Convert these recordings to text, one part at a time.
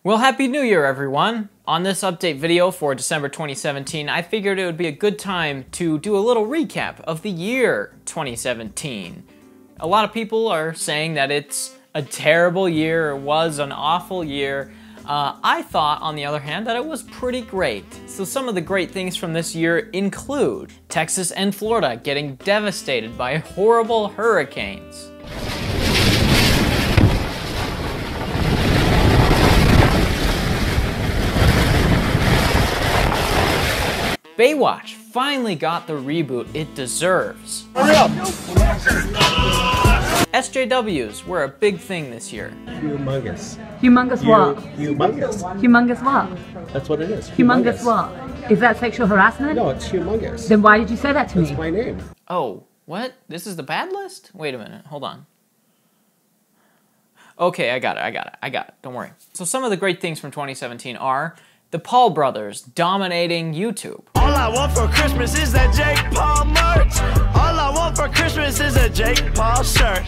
Well, Happy New Year, everyone! On this update video for December 2017, I figured it would be a good time to do a little recap of the year 2017. A lot of people are saying that it's a terrible year, or was an awful year. I thought, on the other hand, that it was pretty great. So some of the great things from this year include Texas and Florida getting devastated by horrible hurricanes. Baywatch finally got the reboot it deserves. Hurry up! SJWs were a big thing this year. Humongous. Humongous what? Humongous. Humongous what? That's what it is. Humongous what? Is that sexual harassment? No, it's humongous. Then why did you say that to me? That's my name. Oh, what? This is the bad list? Wait a minute, hold on. Okay, I got it. Don't worry. So some of the great things from 2017 are the Paul brothers dominating YouTube. All I want for Christmas is that Jake Paul merch. All I want for Christmas is a Jake Paul shirt.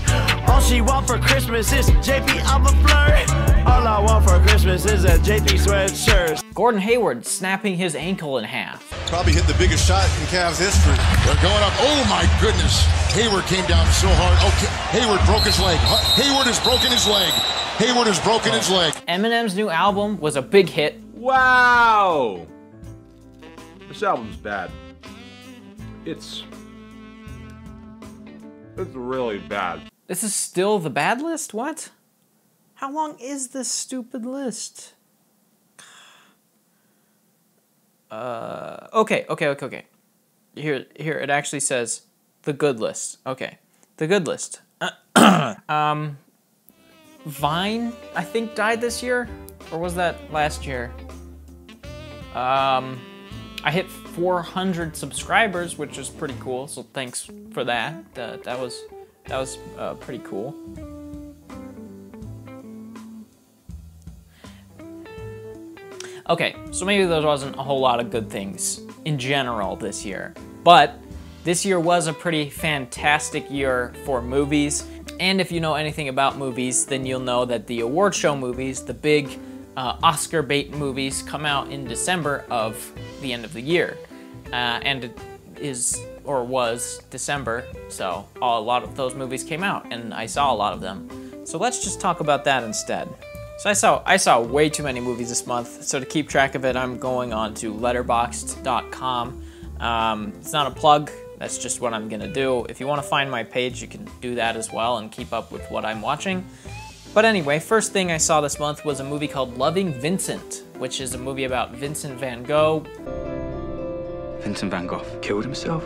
All she want for Christmas is JP, I'm a flirt. All I want for Christmas is a JP sweatshirt. Gordon Hayward snapping his ankle in half. Probably hit the biggest shot in Cavs history. They're going up. Oh my goodness. Hayward came down so hard. Okay, Hayward broke his leg. Hayward has broken his leg. Hayward has broken his leg. Eminem's new album was a big hit. Wow! This album's bad. It's really bad. This is still the bad list? What? How long is this stupid list? Okay. Here it actually says the good list. Okay, the good list. Vine, I think, died this year, or was that last year? I hit 400 subscribers, which is pretty cool. So thanks for that. That was pretty cool. Okay, so maybe there wasn't a whole lot of good things in general this year, but this year was a pretty fantastic year for movies. And if you know anything about movies, then you'll know that the award show movies, the big Oscar bait movies, come out in December of the end of the year. And it is, or was, December, so a lot of those movies came out, and I saw a lot of them. So let's just talk about that instead. So I saw way too many movies this month, so to keep track of it, I'm going on to letterboxd.com. It's not a plug. That's just what I'm gonna do. If you wanna find my page, you can do that as well and keep up with what I'm watching. But anyway, first thing I saw this month was a movie called Loving Vincent, which is a movie about Vincent van Gogh. Vincent van Gogh killed himself?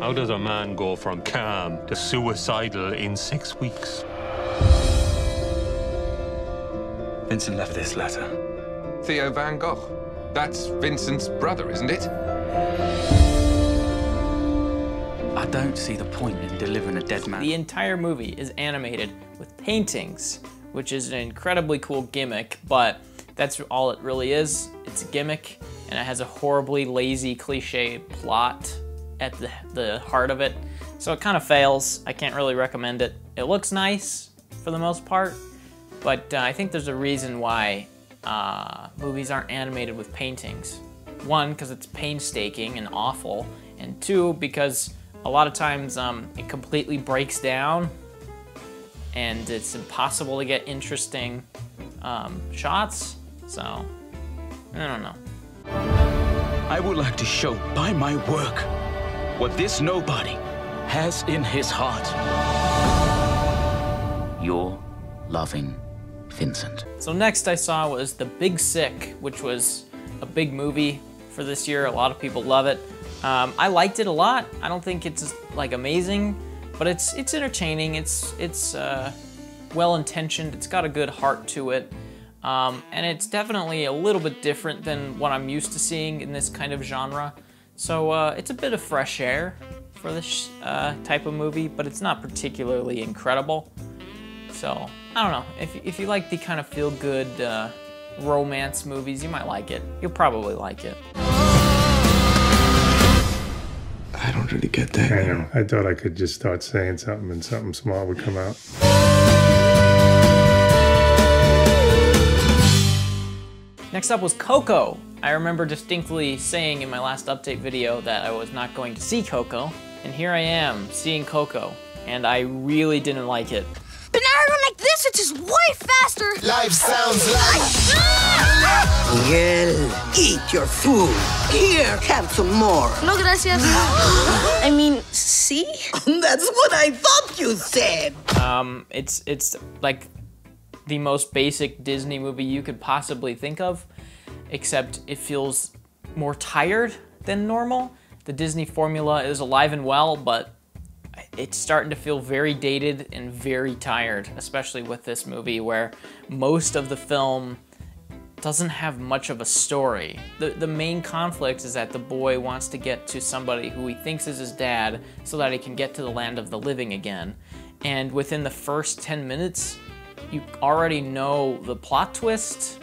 How does a man go from calm to suicidal in 6 weeks? Vincent left this letter. Theo van Gogh. That's Vincent's brother, isn't it? I don't see the point in delivering a dead man. The entire movie is animated with paintings, which is an incredibly cool gimmick, but that's all it really is. It's a gimmick, and it has a horribly lazy, cliche plot at the heart of it. So it kind of fails. I can't really recommend it. It looks nice for the most part, but I think there's a reason why movies aren't animated with paintings. One, because it's painstaking and awful, and two, because a lot of times it completely breaks down and it's impossible to get interesting shots, so I don't know. I would like to show by my work what this nobody has in his heart. Your loving Vincent. So next I saw was The Big Sick, which was a big movie for this year. A lot of people love it. I liked it a lot. I don't think it's like amazing, but it's entertaining. It's well-intentioned. It's got a good heart to it, and it's definitely a little bit different than what I'm used to seeing in this kind of genre. So it's a bit of fresh air for this type of movie, but it's not particularly incredible. So I don't know. If you like the kind of feel-good romance movies, you might like it. You'll probably like it. I don't really get that. I know. I thought I could just start saying something and something smart would come out. Next up was Coco. I remember distinctly saying in my last update video that I was not going to see Coco, and here I am seeing Coco, and I really didn't like it. But now I run like this, it's just way faster. Life sounds like... Well, eat your food. Here, have some more. No gracias. I mean, see? That's what I thought you said. It's like the most basic Disney movie you could possibly think of, except it feels more tired than normal. The Disney formula is alive and well, but it's starting to feel very dated and very tired, especially with this movie where most of the film doesn't have much of a story. The main conflict is that the boy wants to get to somebody who he thinks is his dad so that he can get to the land of the living again. And within the first 10 minutes, you already know the plot twist,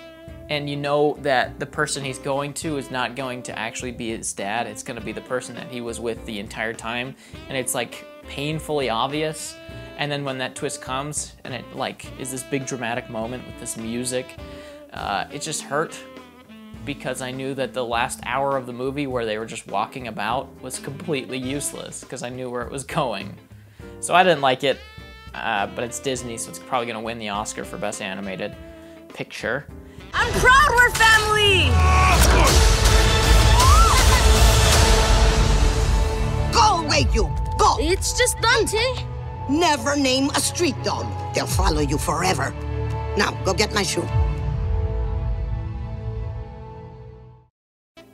and you know that the person he's going to is not going to actually be his dad. It's gonna be the person that he was with the entire time, and it's like painfully obvious. And then when that twist comes, and it like is this big dramatic moment with this music, it just hurt because I knew that the last hour of the movie where they were just walking about was completely useless because I knew where it was going. So I didn't like it, but it's Disney, so it's probably gonna win the Oscar for Best Animated Picture. I'm proud we're family! Go away, you! Go! It's just Dante. Never name a street dog. They'll follow you forever. Now, go get my shoe.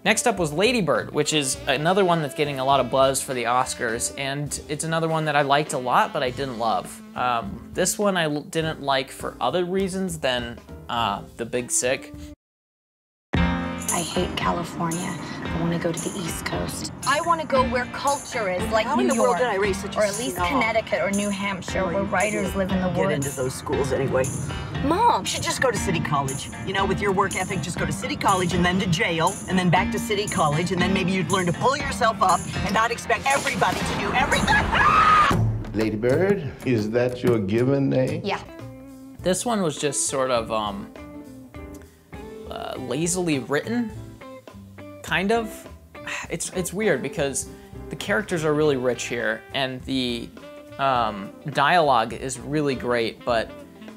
Next up was Lady Bird, which is another one that's getting a lot of buzz for the Oscars, and it's another one that I liked a lot, but I didn't love. This one I didn't like for other reasons than The Big Sick. I hate California. I want to go to the East Coast. I want to go where culture is, like How New in the York, world did I raise such a or at least snob? Connecticut or New Hampshire, where writers live in the Get woods. into those schools anyway. Mom, You should just go to City College. You know, with your work ethic, just go to City College and then to jail, and then back to City College, and then maybe you'd learn to pull yourself up and not expect everybody to do everything. Lady Bird, is that your given name? Yeah. This one was just sort of lazily written, kind of. It's weird because the characters are really rich here, and the dialogue is really great, but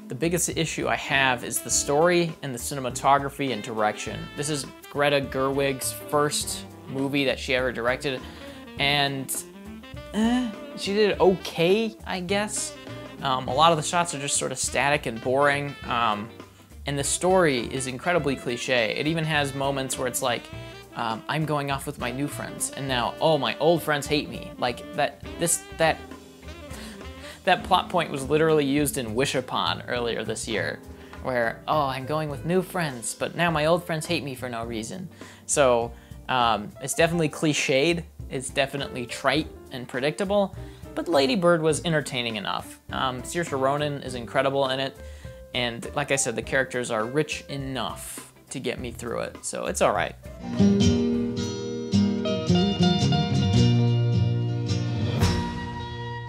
the biggest issue I have is the story and the cinematography and direction. This is Greta Gerwig's first movie that she ever directed, and she did okay, I guess. A lot of the shots are just sort of static and boring, and the story is incredibly cliche. It even has moments where it's like, I'm going off with my new friends, and now, oh, my old friends hate me. Like, that plot point was literally used in Wish Upon earlier this year, where, oh, I'm going with new friends, but now my old friends hate me for no reason. So, it's definitely cliched, it's definitely trite and predictable, but Lady Bird was entertaining enough. Saoirse Ronan is incredible in it, and like I said, the characters are rich enough to get me through it, so it's all right.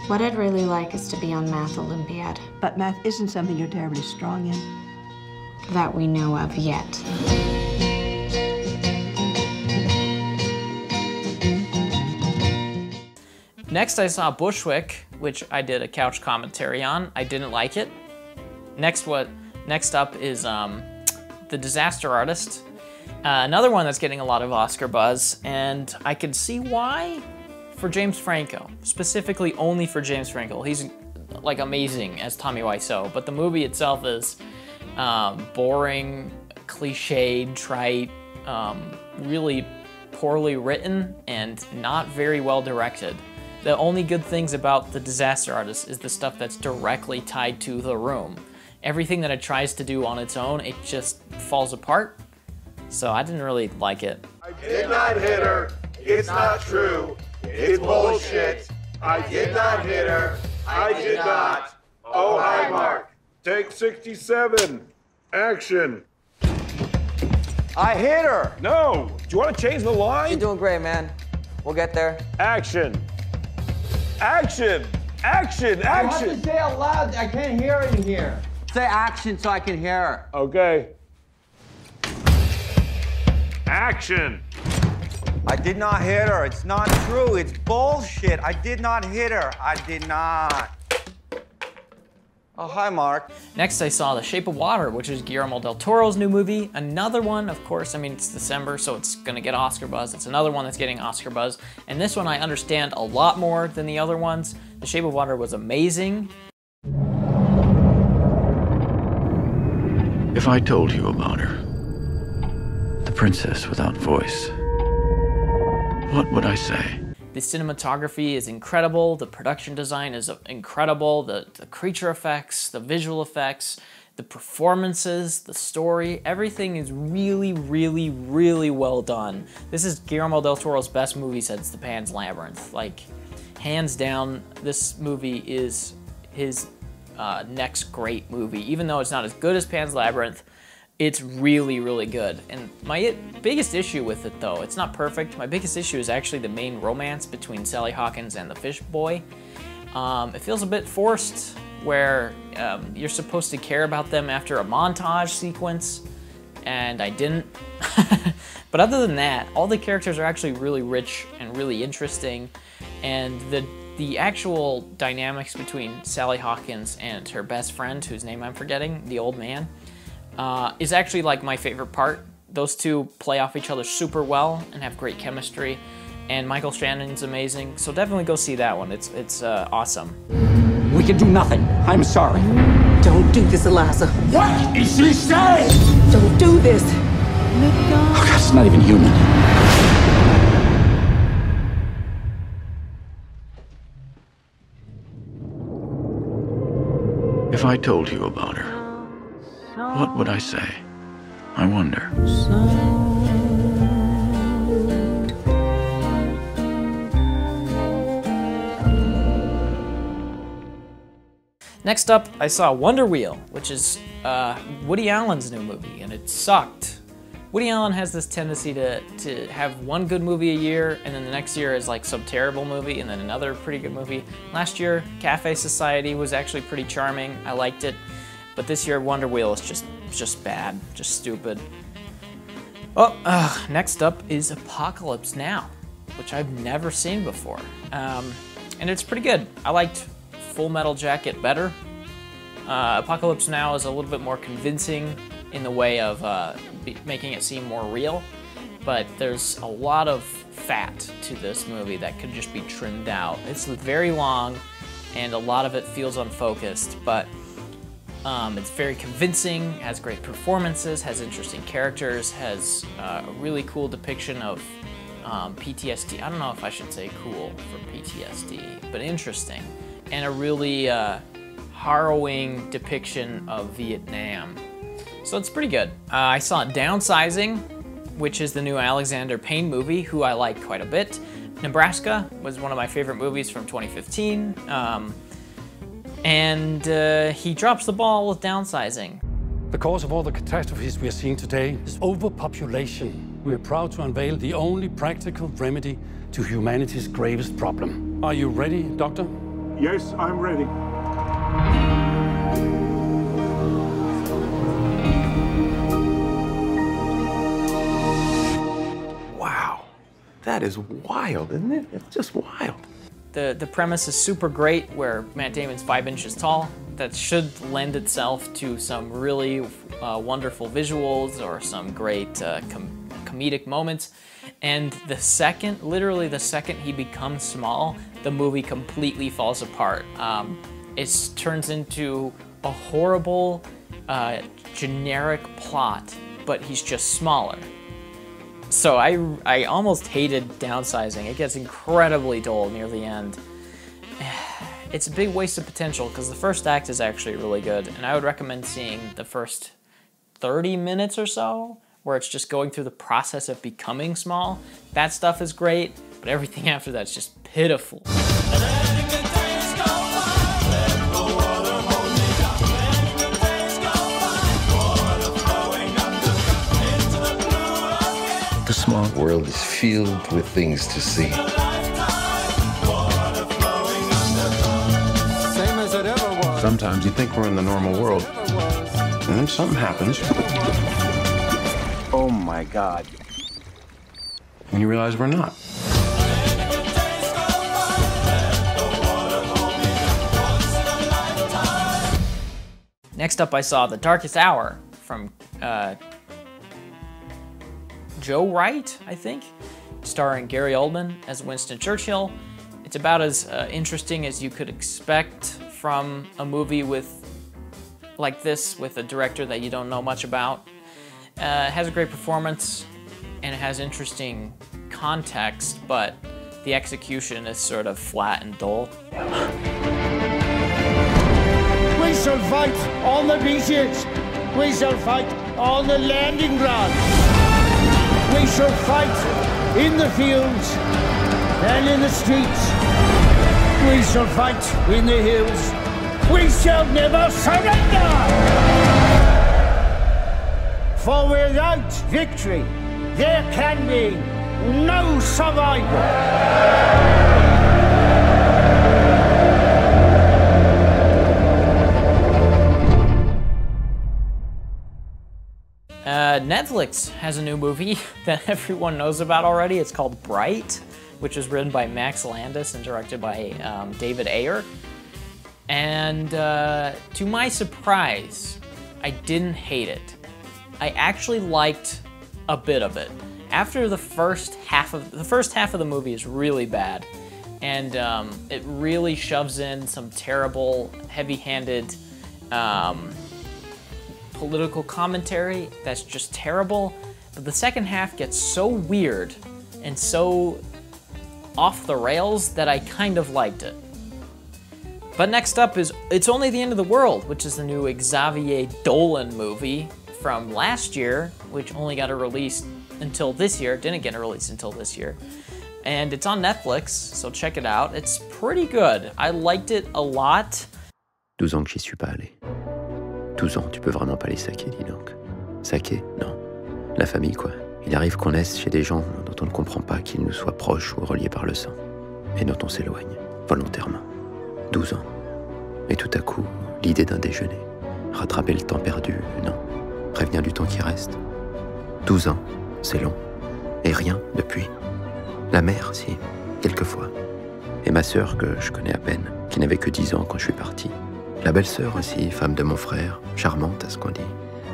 What I'd really like is to be on Math Olympiad. But math isn't something you're terribly strong in. That we know of yet. Next I saw Bushwick, which I did a couch commentary on. I didn't like it. Next up is The Disaster Artist. Another one that's getting a lot of Oscar buzz, and I could see why for James Franco, specifically only for James Franco. He's like amazing as Tommy Wiseau, but the movie itself is boring, cliched, trite, really poorly written, and not very well directed. The only good things about The Disaster Artist is the stuff that's directly tied to The Room. Everything that it tries to do on its own, it just falls apart. So I didn't really like it. I did not hit her. It's not true. It's bullshit. I did not hit her. I did not. Oh, hi, Mark. Take 67. Action. I hit her. No. Do you want to change the line? You're doing great, man. We'll get there. Action. Action. Action. You have Action. to say it out loud. I can't hear it in here. Say action so I can hear her. Okay. Action! I did not hit her. It's not true. It's bullshit. I did not hit her. I did not. Oh, hi, Mark. Next, I saw The Shape of Water, which is Guillermo del Toro's new movie. Another one, of course, I mean, it's December, so it's gonna get Oscar buzz. It's another one that's getting Oscar buzz. And this one I understand a lot more than the other ones. The Shape of Water was amazing. If I told you about her, the princess without voice, what would I say? The cinematography is incredible, the production design is incredible, the creature effects, the visual effects, the performances, the story, everything is really, really, really well done. This is Guillermo del Toro's best movie since The Pan's Labyrinth. Like, hands down, this movie is his next great movie. Even though it's not as good as Pan's Labyrinth, it's really, really good. And my biggest issue with it, though, it's not perfect. My biggest issue is actually the main romance between Sally Hawkins and the fish boy. It feels a bit forced, where you're supposed to care about them after a montage sequence, and I didn't. But other than that, all the characters are actually really rich and really interesting, and the actual dynamics between Sally Hawkins and her best friend, whose name I'm forgetting, the old man, is actually like my favorite part. Those two play off each other super well and have great chemistry, and Michael Shannon's amazing, so definitely go see that one. It's awesome. We can do nothing. I'm sorry. Don't do this, Eliza. What is she saying? Don't do this. Oh, God, it's not even human. If I told you about her, what would I say? I wonder. Next up, I saw Wonder Wheel, which is Woody Allen's new movie, and it sucked. Woody Allen has this tendency to have one good movie a year, and then the next year is like some terrible movie, and then another pretty good movie. Last year, Cafe Society was actually pretty charming. I liked it. But this year, Wonder Wheel is just bad, just stupid. Well, next up is Apocalypse Now, which I've never seen before. And it's pretty good. I liked Full Metal Jacket better. Apocalypse Now is a little bit more convincing in the way of making it seem more real, but there's a lot of fat to this movie that could just be trimmed out. It's very long, and a lot of it feels unfocused, but it's very convincing, has great performances, has interesting characters, has a really cool depiction of PTSD. I don't know if I should say cool for PTSD, but interesting. And a really harrowing depiction of Vietnam. So it's pretty good. I saw Downsizing, which is the new Alexander Payne movie, who I like quite a bit. Nebraska was one of my favorite movies from 2015. And he drops the ball with Downsizing. The cause of all the catastrophes we are seeing today is overpopulation. We are proud to unveil the only practical remedy to humanity's gravest problem. Are you ready, Doctor? Yes, I'm ready. Wow. That is wild, isn't it? It's just wild. The premise is super great, where Matt Damon's 5 inches tall. That should lend itself to some really wonderful visuals or some great comedic moments. And literally the second he becomes small, the movie completely falls apart. It turns into a horrible, generic plot, but he's just smaller. So I almost hated Downsizing. It gets incredibly dull near the end. It's a big waste of potential because the first act is actually really good, and I would recommend seeing the first 30 minutes or so, where it's just going through the process of becoming small. That stuff is great, but everything after that's just pitiful. The small world is filled with things to see. Same as it ever was. Sometimes you think we're in the normal world, and then something happens. Oh my God. And you realize we're not. Next up, I saw TheDarkest Hour from Joe Wright, I think, starring Gary Oldman as Winston Churchill. It's about as interesting as you could expect from a movie like this with a director that you don't know much about. It has a great performance and it has interesting context, but the execution is sort of flat and dull. We shall fight on the beaches. We shall fight on the landing ground. We shall fight in the fields and in the streets. We shall fight in the hills. We shall never surrender. For without victory, there can be no survival. Netflix has a new movie that everyone knows about already. It's called Bright, which was written by Max Landis and directed by David Ayer. And to my surprise, I didn't hate it. I actually liked a bit of it. After the first half of the movie is really bad, and it really shoves in some terrible, heavy-handed political commentary that's just terrible. But the second half gets so weird and so off the rails that I kind of liked it. But next up is It's Only the End of the World, which is the new Xavier Dolan movie from last year, which only got a release until this year. Didn't get a release until this year. And it's on Netflix, so check it out. It's pretty good. I liked it a lot. 12 ans que j'y suis pas allé. 12 ans, tu peux vraiment pas les saquer, dis donc. Saquer? Non. La famille, quoi. Il arrive qu'on naisse chez des gens dont on ne comprend pas qu'ils nous soient proches ou reliés par le sang, et dont on s'éloigne, volontairement. 12 ans. Et tout à coup, l'idée d'un déjeuner. Rattraper le temps perdu, non. Prévenir du temps qui reste. 12 ans, c'est long. Et rien depuis. La mère, si, quelquefois. Et ma sœur, que je connais à peine, qui n'avait que 10 ans quand je suis parti. La belle-sœur aussi, femme de mon frère, charmante à ce qu'on dit.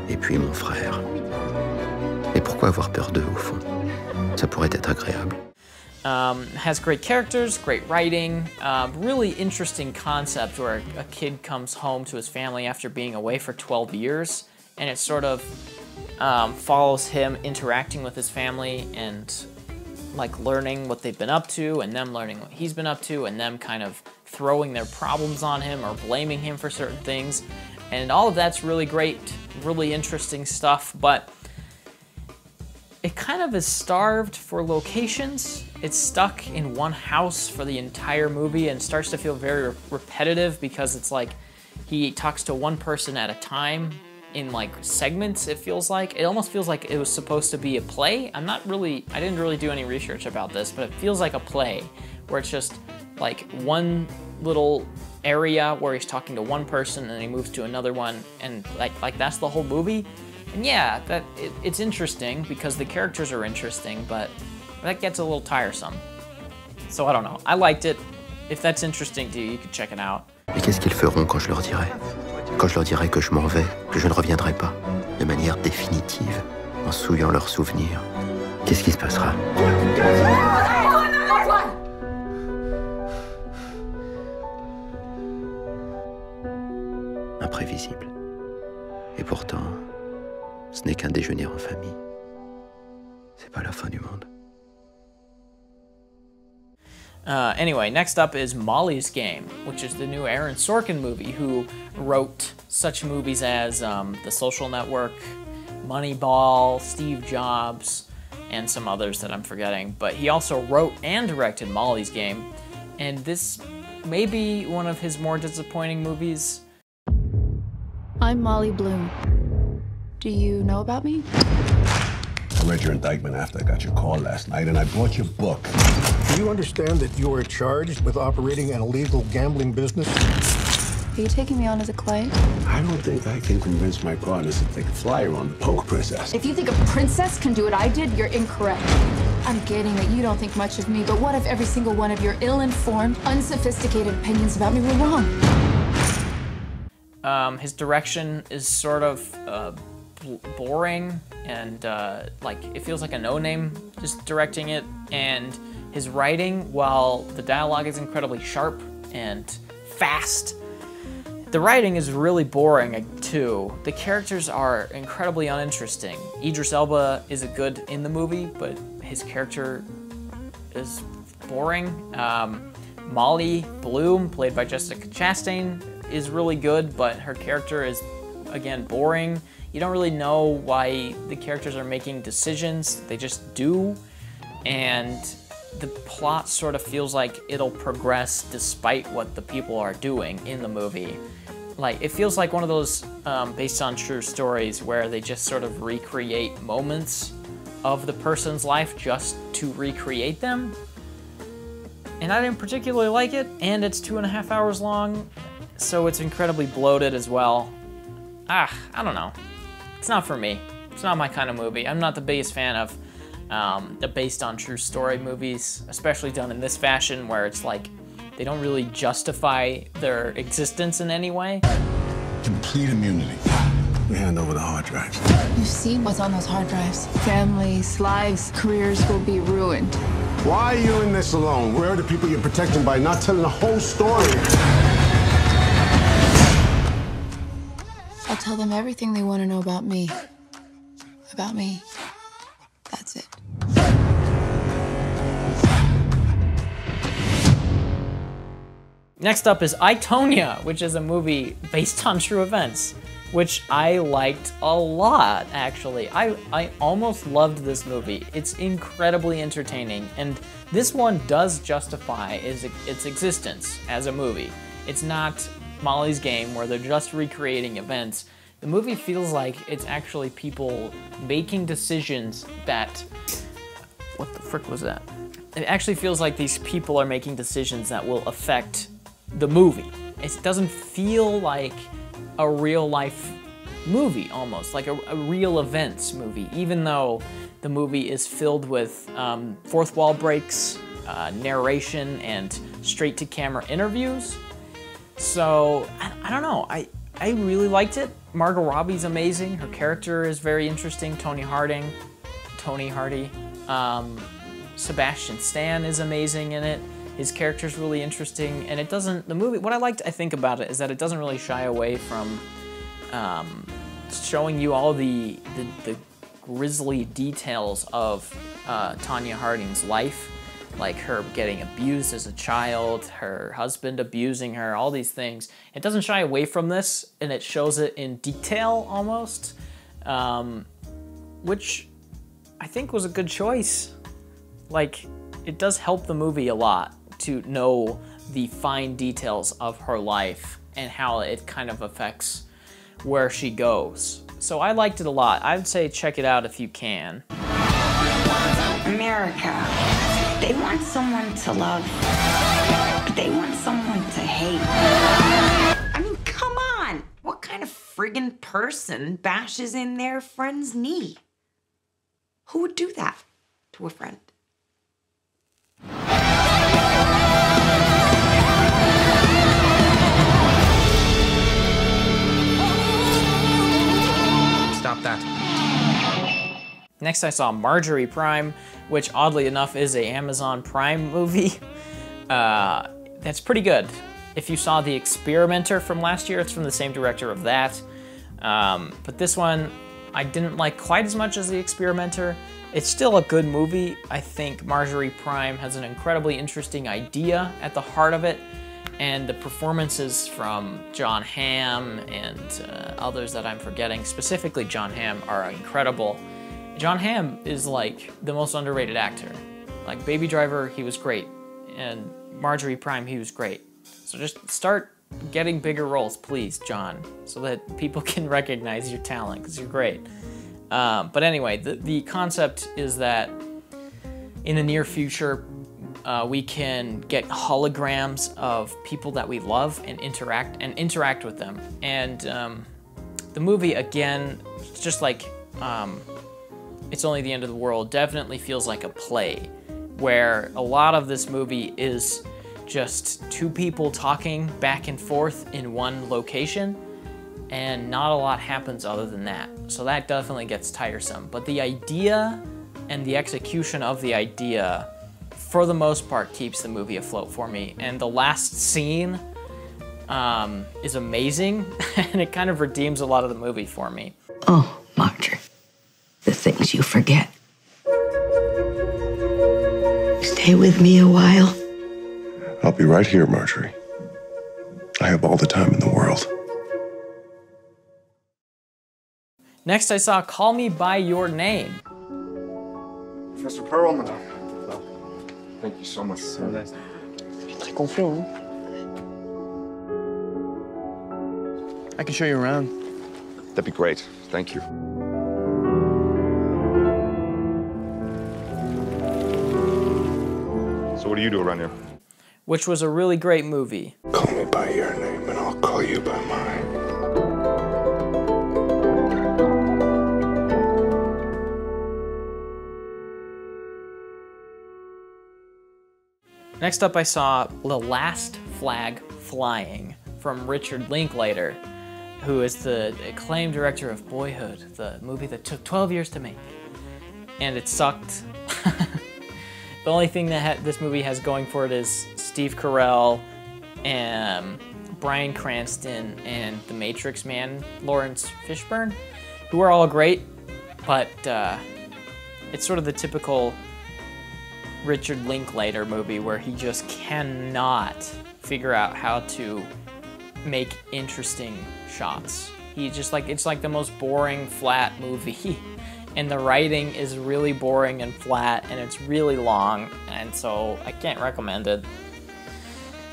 Et puis mon frère. Et pourquoi avoir peur d'eux, au fond? Ça pourrait être agréable. Has great characters, great writing, really interesting concept where a kid comes home to his family after being away for 12 years, and it sort of follows him interacting with his family and like learning what they've been up to, and them learning what he's been up to, and them kind of throwing their problems on him or blaming him for certain things. And all of that's really great, really interesting stuff, but it kind of is starved for locations. It's stuck in one house for the entire movie and starts to feel very repetitive because it's like he talks to one person at a time in like segments, it feels like. It almost feels like it was supposed to be a play. I didn't really do any research about this, but it feels like a play where it's just like one little area where he's talking to one person and then he moves to another one, and like that's the whole movie. And yeah, it's interesting because the characters are interesting, but that gets a little tiresome. So I don't know. I liked it. If that's interesting to you, you could check it out. Et qu'est-ce qu'ils feront quand je leur dirai? Quand je leur dirai que je m'en vais, que je ne reviendrai pas, de manière définitive, en souillant leurs souvenirs. Qu'est-ce qui se passera? Imprévisible. Et pourtant, ce n'est qu'un déjeuner en famille. C'est pas la fin du monde. Anyway, next up is Molly's Game, which is the new Aaron Sorkin movie, who wrote such movies as The Social Network, Moneyball, Steve Jobs, and some others that I'm forgetting. But he also wrote and directed Molly's Game, and this may be one of his more disappointing movies. I'm Molly Bloom. Do you know about me? I read your indictment after I got your call last night, and I brought your book. Do you understand that you are charged with operating an illegal gambling business? Are you taking me on as a client? I don't think I can convince my partners to take a flyer on the Poker Princess. If you think a princess can do what I did, you're incorrect. I'm getting that you don't think much of me, but what if every single one of your ill-informed, unsophisticated opinions about me were wrong? His direction is sort of boring, and like it feels like a no-name just directing it. And his writing, while the dialogue is incredibly sharp and fast, the writing is really boring too. The characters are incredibly uninteresting. Idris Elba is good in the movie, but his character is boring. Molly Bloom, played by Jessica Chastain, is really good, but her character is, again, boring. You don't really know why the characters are making decisions. They just do. And the plot sort of feels like it'll progress despite what the people are doing in the movie. Like, it feels like one of those based on true stories where they just sort of recreate moments of the person's life just to recreate them. And I didn't particularly like it, and it's 2.5 hours long, so it's incredibly bloated as well. I don't know. It's not for me. It's not my kind of movie. I'm not the biggest fan of the based on true story movies, especially done in this fashion where it's like they don't really justify their existence in any way. Complete immunity. We hand over the hard drives. You've seen what's on those hard drives. Families, lives, careers will be ruined. Why are you in this alone? Where are the people you're protecting by not telling the whole story? I'll tell them everything they want to know about me. About me. That's it. Next up is I, Tonya, which is a movie based on true events, which I liked a lot, actually. I almost loved this movie. It's incredibly entertaining, and this one does justify its existence as a movie. It's not Molly's Game, where they're just recreating events. The movie feels like it's actually people making decisions that... What the frick was that? It actually feels like these people are making decisions that will affect the movie. It doesn't feel like a real life movie, almost like a real events movie, even though the movie is filled with fourth wall breaks, narration, and straight to camera interviews. So I don't know, I really liked it. Margot Robbie's amazing. Her character is very interesting. Tony Hardy. Sebastian Stan is amazing in it. His character's really interesting, and the movie, what I liked, I think, about it is that it doesn't really shy away from showing you all the grisly details of Tonya Harding's life, like her getting abused as a child, her husband abusing her, all these things. It doesn't shy away from this, and it shows it in detail almost, which I think was a good choice. Like, it does help the movie a lot to know the fine details of her life and how it kind of affects where she goes. So I liked it a lot. I would say check it out if you can. America, they want someone to love, but they want someone to hate. I mean, come on! What kind of friggin' person bashes in their friend's knee? Who would do that to a friend? Stop that. Next I saw Margery Prime, which oddly enough is a Amazon Prime movie. That's pretty good. If you saw The Experimenter from last year, it's from the same director of that. But this one I didn't like quite as much as The Experimenter. It's still a good movie. I think Margery Prime has an incredibly interesting idea at the heart of it, and the performances from Jon Hamm and others that I'm forgetting, specifically Jon Hamm, are incredible. Jon Hamm is like the most underrated actor. Like Baby Driver, he was great, and Margery Prime, he was great. So just start getting bigger roles, please, John, so that people can recognize your talent, because you're great. But anyway, the concept is that in the near future, We can get holograms of people that we love and interact with them. And the movie, again, just like It's Only the End of the World, definitely feels like a play, where a lot of this movie is just two people talking back and forth in one location, and not a lot happens other than that. So that definitely gets tiresome. But the idea and the execution of the idea, for the most part, keeps the movie afloat for me. And the last scene is amazing, and it kind of redeems a lot of the movie for me. Oh, Margery, the things you forget. Stay with me a while. I'll be right here, Margery. I have all the time in the world. Next, I saw Call Me By Your Name. Professor Perlman. Thank you so much. So nice. Très confiant, hein? I can show you around. That'd be great. Thank you. So what do you do around here? Which was a really great movie. Call me by your name and I'll call you by mine. Next up, I saw The Last Flag Flying from Richard Linklater, who is the acclaimed director of Boyhood, the movie that took 12 years to make. And it sucked. The only thing that this movie has going for it is Steve Carell and Bryan Cranston and the Matrix man, Lawrence Fishburne, who are all great, but it's sort of the typical Richard Linklater movie where he just cannot figure out how to make interesting shots. He's just like, it's like the most boring, flat movie. And the writing is really boring and flat, and it's really long, and so I can't recommend it.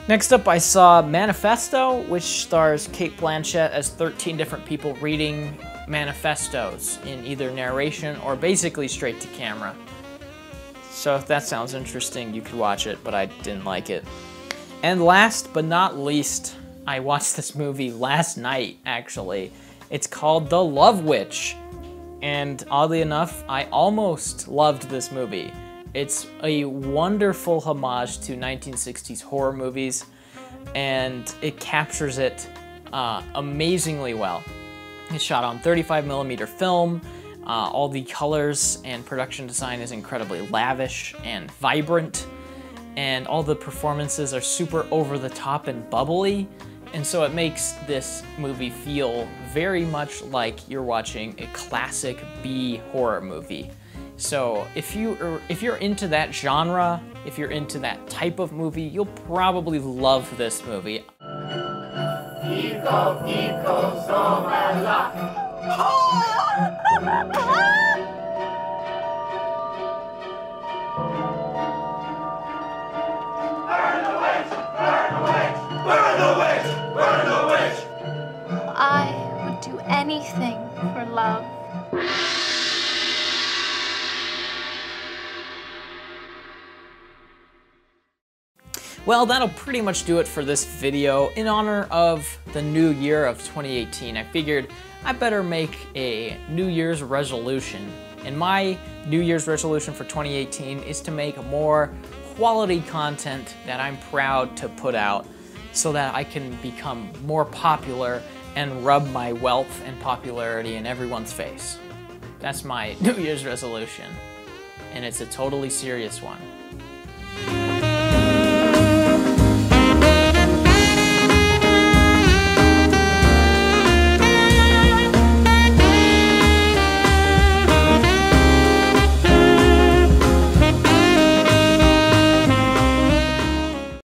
Next up, I saw Manifesto, which stars Cate Blanchett as 13 different people reading manifestos in either narration or basically straight to camera. So if that sounds interesting, you could watch it, but I didn't like it. And last but not least, I watched this movie last night, actually. It's called The Love Witch. And oddly enough, I almost loved this movie. It's a wonderful homage to 1960s horror movies, and it captures it amazingly well. It's shot on 35mm film. All the colors and production design is incredibly lavish and vibrant, and all the performances are super over the top and bubbly. And so it makes this movie feel very much like you're watching a classic B horror movie. So if you're into that genre, if you're into that type of movie, you'll probably love this movie. I would do anything for love. Well, that'll pretty much do it for this video. In honor of the new year of 2018, I figured I better make a New Year's resolution. And my New Year's resolution for 2018 is to make more quality content that I'm proud to put out so that I can become more popular and rub my wealth and popularity in everyone's face. That's my New Year's resolution, and it's a totally serious one.